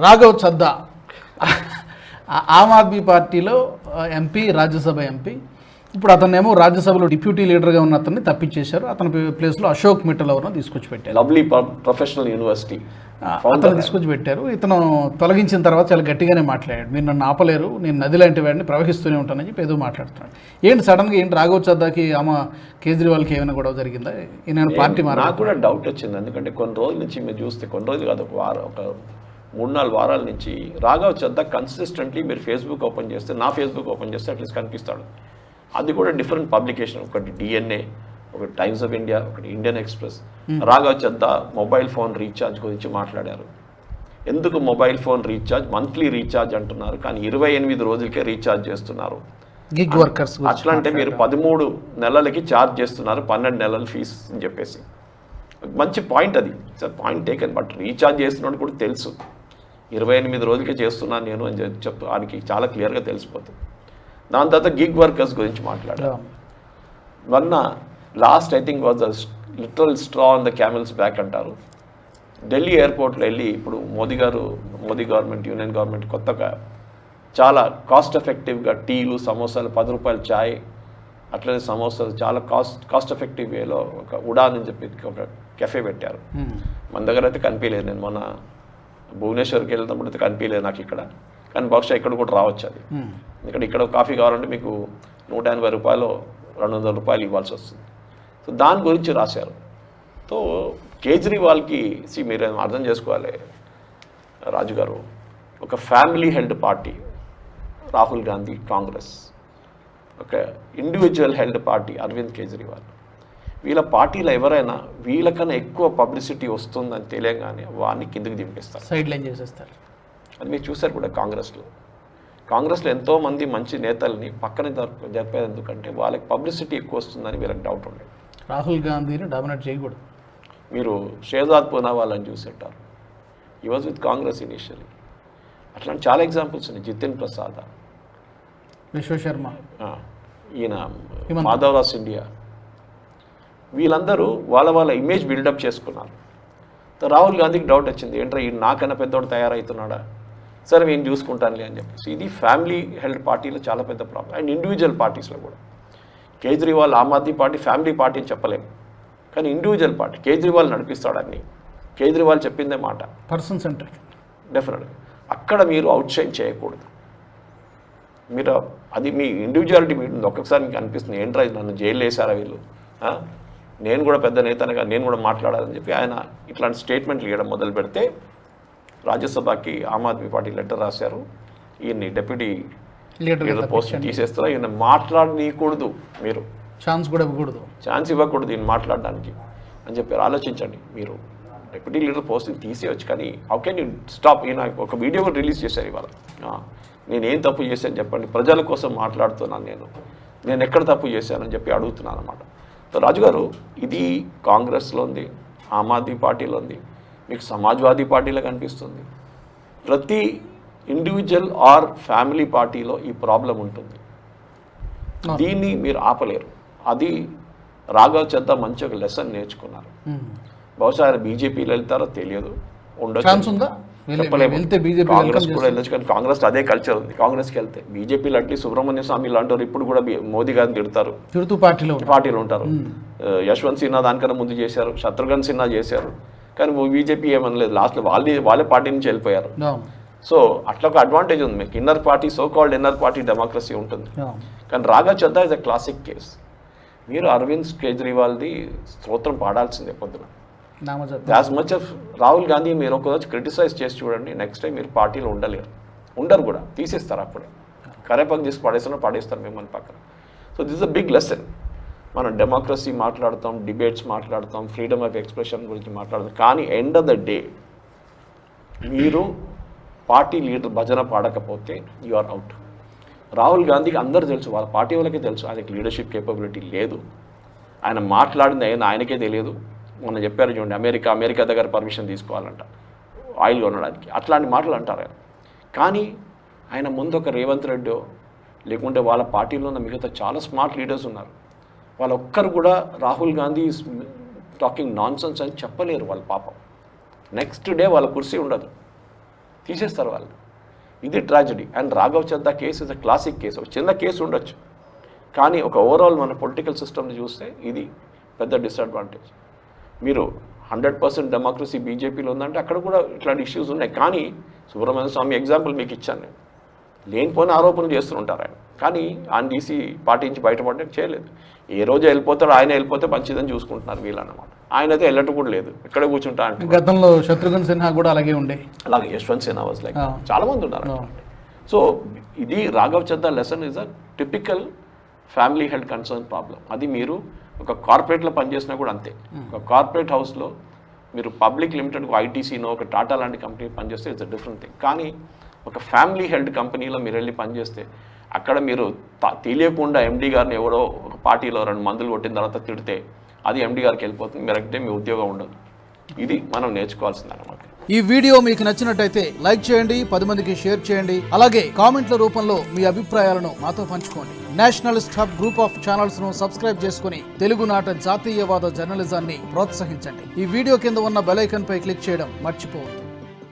రాఘవ్ చద్దా ఆమ్ ఆద్మీ పార్టీలో MP, Rajya Sabha MP. ఇప్పుడు అతన్నేమో రాజ్యసభలో డిప్యూటీ లీడర్గా ఉన్న అతన్ని తప్పించేశారు. అతని ప్లేస్లో అశోక్ మిట్టల్ ఎవరినో తీసుకొచ్చి పెట్టారు. లవ్లీ ప్రొఫెషనల్ యూనివర్సిటీ అతను తీసుకొచ్చి పెట్టారు. ఇతను తొలగించిన తర్వాత చాలా గట్టిగానే మాట్లాడాడు. మీరు నన్ను ఆపలేరు, నేను నది లాంటి వాడిని, ప్రవహిస్తూనే ఉంటానని చెప్పి ఏదో మాట్లాడుతున్నాడు. ఏంటి సడన్గా ఏంటి రాఘవ్ చద్దాకి కేజ్రీవాల్కి ఏమైనా గొడవ జరిగిందా? నేను పార్టీ నాకు కూడా డౌట్ వచ్చింది. ఎందుకంటే కొన్ని రోజుల నుంచి మీరు చూస్తే, కొన్ని రోజులు కాదు, ఒక 3-4 వారాల నుంచి రాఘవ్ చద్దా కన్సిస్టెంట్లీ మీరు ఫేస్బుక్ ఓపెన్ చేస్తే, నా ఫేస్బుక్ ఓపెన్ చేస్తే అట్లీస్ట్ కనిపిస్తాడు. అది కూడా డిఫరెంట్ పబ్లికేషన్, ఒకటి DNA, ఒకటి టైమ్స్ ఆఫ్ ఇండియా, ఒకటి Indian express. Raghav Chadha mobile phone recharge గురించి మాట్లాడారు. ఎందుకు mobile phone recharge, monthly recharge అంటున్నారు, కానీ 28 రోజులకే రీఛార్జ్ చేస్తున్నారు. గిగ్ వర్కర్స్ అట్లా అంటే మీరు 13 నెలలకి ఛార్జ్ చేస్తున్నారు, 12 నెలల ఫీజు అని చెప్పేసి. మంచి పాయింట్ అది, sir point taken. But recharge చేస్తున్నాడు కూడా తెలుసు, 28 రోజులకే చేస్తున్నాను నేను అని చెప్తూ ఆయనకి చాలా క్లియర్గా తెలిసిపోతుంది. దాని తర్వాత గిగ్ వర్కర్స్ గురించి మాట్లాడారు. మొన్న last I think was the literal straw on the camels back అంటారు. ఢిల్లీ ఎయిర్పోర్ట్లో వెళ్ళి ఇప్పుడు మోదీ గవర్నమెంట్, యూనియన్ గవర్నమెంట్ కొత్తగా చాలా కాస్ట్ ఎఫెక్టివ్గా టీలు, సమోసాలు, 10 రూపాయల ఛాయ్, అట్లనే సమోసాలు చాలా కాస్ట్ ఎఫెక్టివ్ వేలో ఒక ఉడాన్ అని చెప్పి ఒక కెఫే పెట్టారు. మన దగ్గర అయితే కనిపించలేదు. నేను మొన్న భువనేశ్వర్కి వెళ్తున్నప్పుడు అయితే కనిపించలేదు నాకు ఇక్కడ, కానీ బహుశా ఇక్కడ కూడా రావచ్చు అది. ఇక్కడ కాఫీ కావాలంటే మీకు 180 రూపాయలు, 200 రూపాయలు ఇవ్వాల్సి వస్తుంది. సో దాని గురించి రాశారు. సో కేజ్రీవాల్కి మీరు అర్థం చేసుకోవాలి రాజు గారు, ఒక family held party Rahul Gandhi Congress, ఒక individual held party Arvind Kejriwal. వీళ్ళ పార్టీలో ఎవరైనా వీళ్ళకన్నా ఎక్కువ పబ్లిసిటీ వస్తుందని తెలియగానే వాడిని కిందకి దింపేస్తారు, సైడ్ లైన్ చేసేస్తారు. అది మీరు చూసారు కూడా కాంగ్రెస్లో ఎంతోమంది మంచి నేతల్ని పక్కన జరిపేది. ఎందుకంటే వాళ్ళకి పబ్లిసిటీ ఎక్కువ వస్తుందని వీళ్ళకి డౌట్ ఉండేది. రాహుల్ గాంధీని డామినేట్ చేయకూడదు. మీరు షేజాద్ పూనావాలని చూసేటారు, ఈ వాజ్ విత్ కాంగ్రెస్ ఇనిషియలీ. అట్లాంటి చాలా ఎగ్జాంపుల్స్ ఉన్నాయి. జితిన్ ప్రసాద్, విశ్వశర్మ, ఈయన మాధవరావు సిండియా, వీళ్ళందరూ వాళ్ళ ఇమేజ్ బిల్డప్ చేసుకున్నారు. రాహుల్ గాంధీకి డౌట్ వచ్చింది, ఏంట్రా ఈ నాకన్నా పెద్దోడు తయారవుతున్నాడా, సరే నేను చూసుకుంటానులే అని చెప్పేసి. ఇది ఫ్యామిలీ హెల్డ్ పార్టీలో చాలా పెద్ద ప్రాబ్లం. అండ్ ఇండివిజువల్ పార్టీస్లో కూడా Kejriwal Aam Aadmi party family party అని చెప్పలేము, కానీ ఇండివిజువల్ పార్టీ కేజ్రీవాల్ నడిపిస్తాడు అన్ని. కేజ్రీవాల్ చెప్పిందే మాట, పర్సన్ సెంట్రిక్. డెఫినెట్గా అక్కడ మీరు అవుట్ షైన్ చేయకూడదు. మీరు అది మీ ఇండివిజువాలిటీ మీకు ఒక్కొక్కసారి మీకు అనిపిస్తుంది, ఏంట్రా నన్ను జైలు వేసారా వీళ్ళు, నేను కూడా పెద్ద నేతనగా నేను కూడా మాట్లాడాలని చెప్పి ఆయన ఇట్లాంటి స్టేట్మెంట్లు ఇవ్వడం మొదలు పెడితే రాజ్యసభకి ఆమ్ ఆద్మీ పార్టీ లెటర్ రాశారు, ఈయన్ని డెప్యూటీ లీడర్ పోస్ట్ తీసేస్తారా, ఈయన మాట్లాడనీయకూడదు, మీరు ఛాన్స్ కూడా ఇవ్వకూడదు, ఛాన్స్ ఇవ్వకూడదు ఈయన మాట్లాడడానికి అని చెప్పి ఆలోచించండి. మీరు డెప్యూటీ లీడర్ పోస్ట్ తీసేయచ్చు, కానీ హౌ కెన్ యూ స్టాప్. ఈయన ఒక వీడియో కూడా రిలీజ్ చేశారు ఇవాళ, నేనేం తప్పు చేశాను చెప్పండి, ప్రజల కోసం మాట్లాడుతున్నాను, నేను ఎక్కడ తప్పు చేశానని చెప్పి అడుగుతున్నాను అన్నమాట. రాజుగారు, ఇది కాంగ్రెస్లో ఉంది, ఆమ్ ఆద్మీ పార్టీలో ఉంది, మీకు సమాజ్వాదీ పార్టీలో కనిపిస్తుంది. ప్రతి ఇండివిజువల్ ఆర్ ఫ్యామిలీ పార్టీలో ఈ ప్రాబ్లం ఉంటుంది. దీన్ని మీరు ఆపలేరు. అది రాఘవ్ చద్దా మంచి ఒక లెసన్ నేర్చుకున్నారు. బహుశా ఆయన బీజేపీలో వెళ్తారో తెలియదు, ఉండొచ్చు, చెప్పలేము. కాంగ్రెస్ కూడా వెళ్ళొచ్చు, కానీ కాంగ్రెస్ అదే కల్చర్ ఉంది. కాంగ్రెస్కి వెళ్తే బీజేపీలో అట్లీ సుబ్రహ్మణ్య స్వామి లాంటి ఇప్పుడు కూడా మోదీ గారిని తిడుతూ పార్టీలో ఉంటారు. యశ్వంత్ సిన్హా దానికన్నా ముందు చేశారు, శత్రుఘ్న సిన్హా చేశారు, కానీ బీజేపీ ఏమనలేదు. లాస్ట్లో వాళ్ళే పార్టీ నుంచి వెళ్ళిపోయారు. సో అట్లా ఒక అడ్వాంటేజ్ ఉంది మీకు. Inner party, so called inner party democracy ఉంటుంది. కానీ Raghav Chadha is a classic case. మీరు అరవింద్ కేజ్రీవాల్ది స్తోత్రం పాడాల్సిందే పొద్దున. As much of Rahul Gandhi మీరు ఒకరోజు క్రిటిసైజ్ చేసి చూడండి, నెక్స్ట్ టైం మీరు పార్టీలో ఉండరు కూడా, తీసేస్తారు. అప్పుడే కరేపాకు తీసి పడేస్తారు మిమ్మల్ని పక్కన. So this is a big lesson. మనం డెమోక్రసీ మాట్లాడతాం, డిబేట్స్ మాట్లాడతాం, ఫ్రీడమ్ ఆఫ్ ఎక్స్ప్రెషన్ గురించి మాట్లాడతాం, కానీ ఎండ్ ఆఫ్ ద డే మీరు పార్టీ లీడర్ భజన పాడకపోతే యు ఆర్ అవుట్. రాహుల్ గాంధీకి అందరూ తెలుసు, వాళ్ళ పార్టీ వాళ్ళకే తెలుసు ఆయనకి లీడర్షిప్ కేపబిలిటీ లేదు. ఆయన మాట్లాడింది ఆయనకే తెలియదు. మొన్న చెప్పారు చూడండి, అమెరికా దగ్గర పర్మిషన్ తీసుకోవాలంట ఆయిల్ కొనడానికి, అట్లాంటి మాటలు అంటారు ఆయన. కానీ ఆయన ముందు ఒక రేవంత్ రెడ్డి లేకుంటే వాళ్ళ పార్టీలో ఉన్న మిగతా చాలా స్మార్ట్ లీడర్స్ ఉన్నారు, వాళ్ళు ఒక్కరు కూడా Rahul Gandhi is talking non sense అని చెప్పలేరు. వాళ్ళ పాపం నెక్స్ట్ డే వాళ్ళ కుర్సీ ఉండదు. తీసేస్తారు వాళ్ళు. ఇది tragedy. And Raghav Chadha case is a classic case. ఒక చిన్న కేసు ఉండొచ్చు, కానీ ఒక ఓవరాల్ మన పొలిటికల్ సిస్టమ్ని చూస్తే ఇది పెద్ద డిసడ్వాంటేజ్. మీరు 100% డెమోక్రసీ బీజేపీలో ఉందంటే అక్కడ కూడా ఇట్లాంటి ఇష్యూస్ ఉన్నాయి. కానీ సుబ్రహ్మణ్య స్వామి ఎగ్జాంపుల్ మీకు ఇచ్చాను నేను. లేనిపోయిన ఆరోపణలు చేస్తుంటారు ఆయన, కానీ ఆయన డీసీ పార్టీ నుంచి బయటపడడం చేయలేదు. ఏ రోజు వెళ్ళిపోతాడో ఆయన వెళ్ళిపోతే మంచిదని చూసుకుంటున్నారు వీళ్ళన్నమాట. ఆయన అయితే వెళ్ళటం కూడా లేదు, ఇక్కడే కూర్చుంటా అంటే. గతంలో శత్రుఘ్న సిన్హా కూడా అలాగే ఉండే, అలాగే యశ్వంత్ సిన్హా వాజ్ లైక్, చాలా మంది ఉన్నారు. సో ఇది Raghav Chadha lesson is a typical family health concern problem. అది మీరు ఒక కార్పొరేట్లో పనిచేసినా కూడా అంతే. ఒక కార్పొరేట్ హౌస్లో మీరు పబ్లిక్ లిమిటెడ్ ఐటీసీనో ఒక టాటా లాంటి కంపెనీ పనిచేస్తే ఇట్స్ అ డిఫరెంట్ థింగ్. కానీ ఒక ఫ్యామిలీ హెల్త్ కంపెనీలో మీరు వెళ్ళి పనిచేస్తే అక్కడ మీరు తెలియకుండా ఎండీ గారిని ఎవరో ఒక పార్టీలో 2 మందులు కొట్టిన తర్వాత తిడితే అది ఎండీ గారికి వెళ్ళిపోతుంది, మీరు అంటే మీ ఉద్యోగం ఉండదు. ఇది మనం నేర్చుకోవాల్సింది అన్నమాట. ఈ వీడియో మీకు నచ్చినట్టయితే లైక్ చేయండి, 10 మందికి షేర్ చేయండి. అలాగే కామెంట్ల రూపంలో మీ అభిప్రాయాలను మాతో పంచుకోండి. Nationalist hub group of channels ను సబ్స్క్రైబ్ చేసుకుని తెలుగునాట జాతీయవాద జర్నలిజాన్ని ప్రోత్సహించండి. ఈ వీడియో కింద ఉన్న బెల్ ఐకాన్ పై క్లిక్ చేయడం మర్చిపోవద్దు.